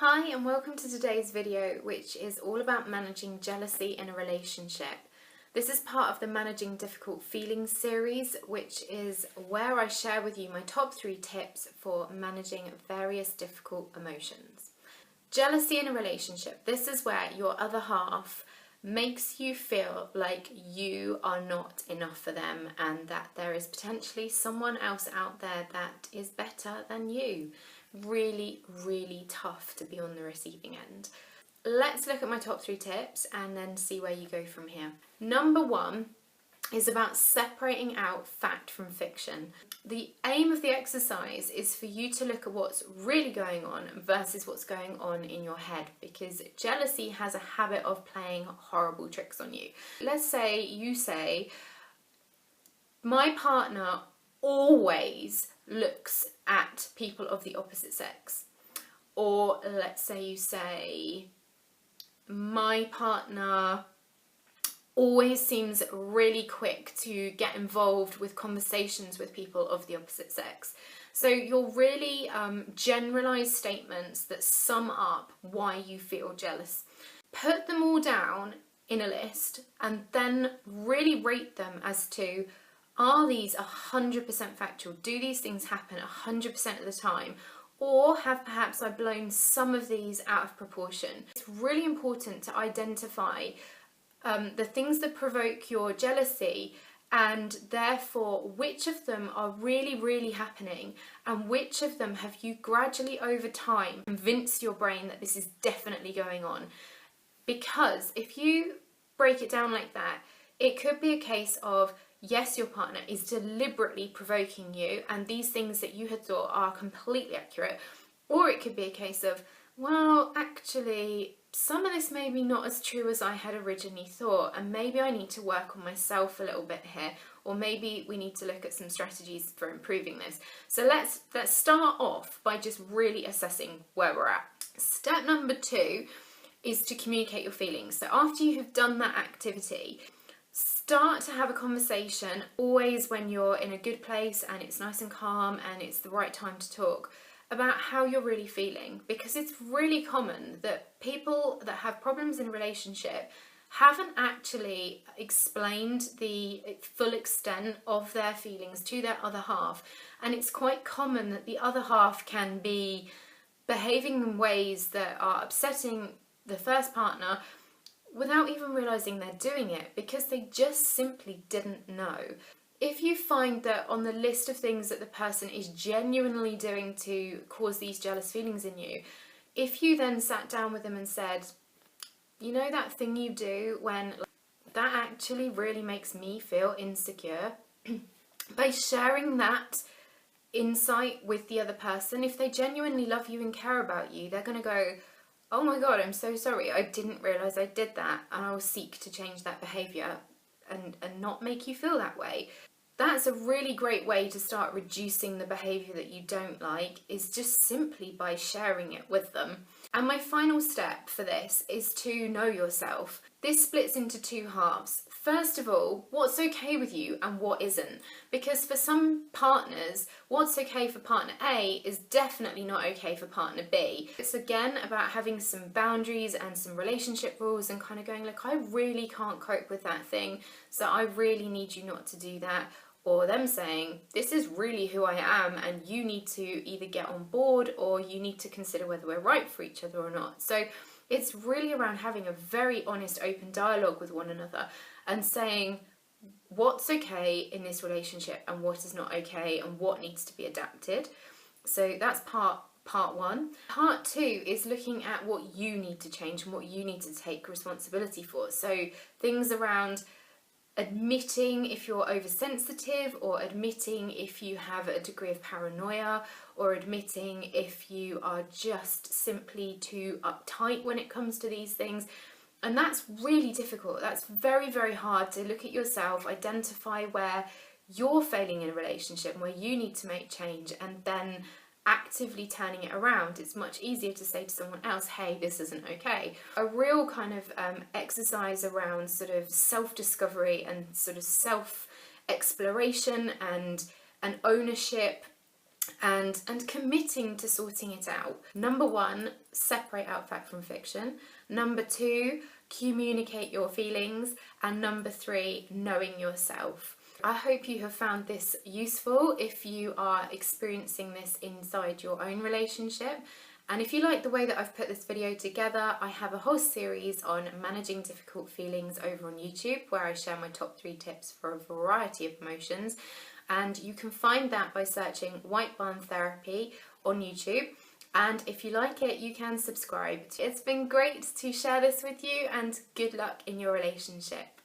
Hi and welcome to today's video, which is all about managing jealousy in a relationship. This is part of the Managing Difficult Feelings series, which is where I share with you my top 3 tips for managing various difficult emotions. Jealousy in a relationship. This is where your other half makes you feel like you are not enough for them and that there is potentially someone else out there that is better than you. Really, really tough to be on the receiving end. Let's look at my top 3 tips and then see where you go from here. Number 1 is about separating out fact from fiction. The aim of the exercise is for you to look at what's really going on versus what's going on in your head, because jealousy has a habit of playing horrible tricks on you. Let's say you say, my partner always looks at people of the opposite sex. Or let's say you say, my partner always seems really quick to get involved with conversations with people of the opposite sex. So you're really generalised statements that sum up why you feel jealous. Put them all down in a list and then really rate them as to, are these 100% factual? Do these things happen 100% of the time? Or have perhaps I blown some of these out of proportion? It's really important to identify the things that provoke your jealousy, and therefore which of them are really, really happening and which of them have you gradually over time convinced your brain that this is definitely going on. Because if you break it down like that, it could be a case of, yes, your partner is deliberately provoking you and these things that you had thought are completely accurate. Or it could be a case of, well, actually, some of this may be not as true as I had originally thought, and maybe I need to work on myself a little bit here, or maybe we need to look at some strategies for improving this. So let's start off by just really assessing where we're at. Step number 2 is to communicate your feelings. So after you have done that activity, start to have a conversation, always when you're in a good place and it's nice and calm and it's the right time to talk, about how you're really feeling. Because it's really common that people that have problems in a relationship haven't actually explained the full extent of their feelings to their other half, and it's quite common that the other half can be behaving in ways that are upsetting the first partner without even realising they're doing it, because they just simply didn't know. If you find that on the list of things that the person is genuinely doing to cause these jealous feelings in you, if you then sat down with them and said, you know that thing you do when that actually really makes me feel insecure, by sharing that insight with the other person, if they genuinely love you and care about you, they're going to go, oh my god, I'm so sorry, I didn't realise I did that, and I will seek to change that behaviour and not make you feel that way. That's a really great way to start reducing the behaviour that you don't like, is just simply by sharing it with them. And my final step for this is to know yourself. This splits into 2 halves. First of all, what's okay with you and what isn't. Because for some partners, what's okay for partner A is definitely not okay for partner B. It's again about having some boundaries and some relationship rules and kind of going, look, I really can't cope with that thing, so I really need you not to do that. Or them saying, this is really who I am and you need to either get on board or you need to consider whether we're right for each other or not. So it's really around having a very honest, open dialogue with one another and saying what's okay in this relationship and what is not okay and what needs to be adapted. So that's part 1. Part 2 is looking at what you need to change and what you need to take responsibility for. So things around admitting if you're oversensitive, or admitting if you have a degree of paranoia, or admitting if you are just simply too uptight when it comes to these things. And that's really difficult. That's very, very hard to look at yourself, identify where you're failing in a relationship and where you need to make change, and then actively turning it around. It's much easier to say to someone else, hey, this isn't okay. A real kind of exercise around sort of self-discovery and sort of self-exploration and ownership and committing to sorting it out. Number 1, separate out fact from fiction. Number 2, communicate your feelings. And number 3, knowing yourself. I hope you have found this useful if you are experiencing this inside your own relationship. And if you like the way that I've put this video together, I have a whole series on managing difficult feelings over on YouTube, where I share my top 3 tips for a variety of emotions. And you can find that by searching White Barn Therapy on YouTube. And if you like it, you can subscribe. It's been great to share this with you, and good luck in your relationship.